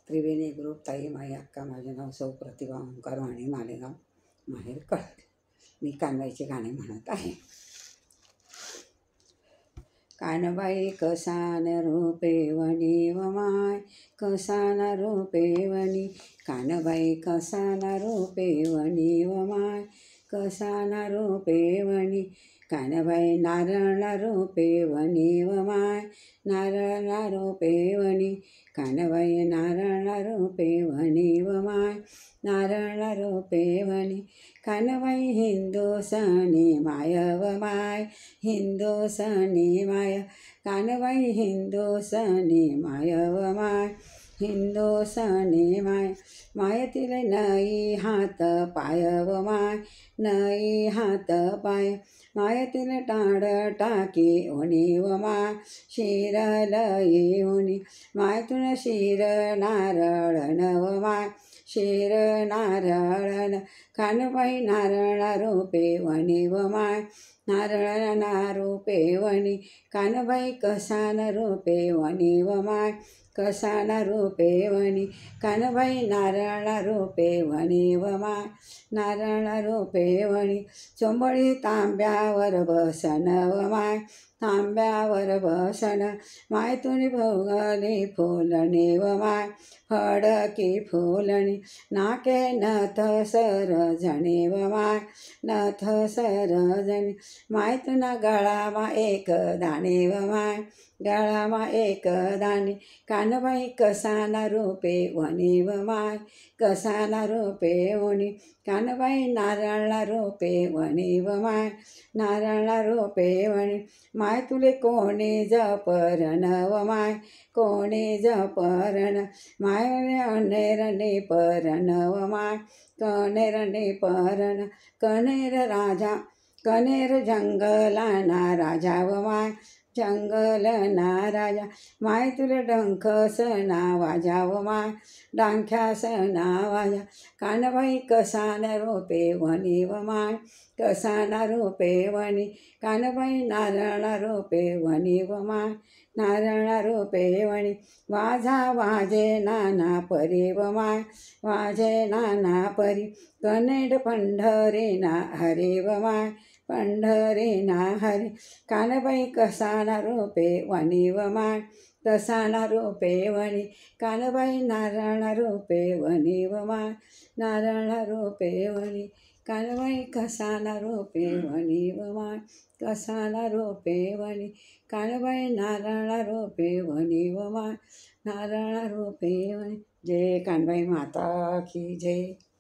त्रिवेणी group ताई माई अक्का, माझे नाव सौ प्रतिभा ओंकार वाणी, मालेगाव माहेर कळत. मी कानबाईचे गाणे म्हणत आहे. कानबाई कसान रूपे वनी व माय, कसान रूपे वनी. कानबाई कसान रूपे वनी व माय, कसान रूपे वनी. कानबाई नारायण रूपे वनी व माय, नारायण रूपे वनी. कानबाई नारायण रूपे वनी व माय, नारायण रूपे वनी. कानबाई हिंदुसनी माय व माय, हिंदुसनी माय. कानबाई हिंदुसनी माय व माय, हिंदुसनी माय. मायतील नई हात पाय व माय, नई हात पाय. मायतील टाळ टाकी ओणी व माय, शिर लई ओणी. मायतून शिर नारळण व माय, शिर नारळण. कानबाई नारळ रूपे वनी व माय, नारळ रूपे वनी. कानबाई कसान रूपे वनी व माय, कसान रूपे वनी. कानबाई नारळ रूपे वनी व माय, नारळ रूपे वनी. चोंबळी तांब्यावर बसन व माय, तांब्यावर बसन. मायतून भोगली फुलणी व माय, फडकी फुलणी. नाके नथ सरजणी व माय, नथ सरजणी. मायतून गळामा एक दाणे व माय, गळामा एक दाणे. कानबाई कसान रूपे वनी व माय, कसान रूपे वनी. कानबाई नारळ रूपे वनी व माय, नारळ रूपे वनी. माय तुले कोणी जपरण व माय, कोणी जपरण. माय अनेरणी परण व माय, कनेरणी परण. कनेर राजा, कनेर जंगलाना राजा व माय, जंगलना राजा. माय तुले डंख सणा वाजा व माय, डांख्या सणा वाजा. कानबाई कसान रूपे वनी व माय, कसान रूपे वनी. कानबाई नारळ रूपे वनी व माय, नारळ रूपे वनी. वाजा वाजे नाना परी व माय, वाजे नाना परी. कनेड पंढरीना हरी व माय, पंढरीना हरी. कानबाई कसान रूपे वनी व माय, कसान रूपे वनी. कानबाई नारळ रूपे वनी व माय, नारळ रूपे वनी. कानबाई कसान रूपे वनी व माय, कसान रूपे वनी. कानबाई नारळ रूपे वनी व माय, नारळ रूपे वनी. जय कानबाई माता की जय.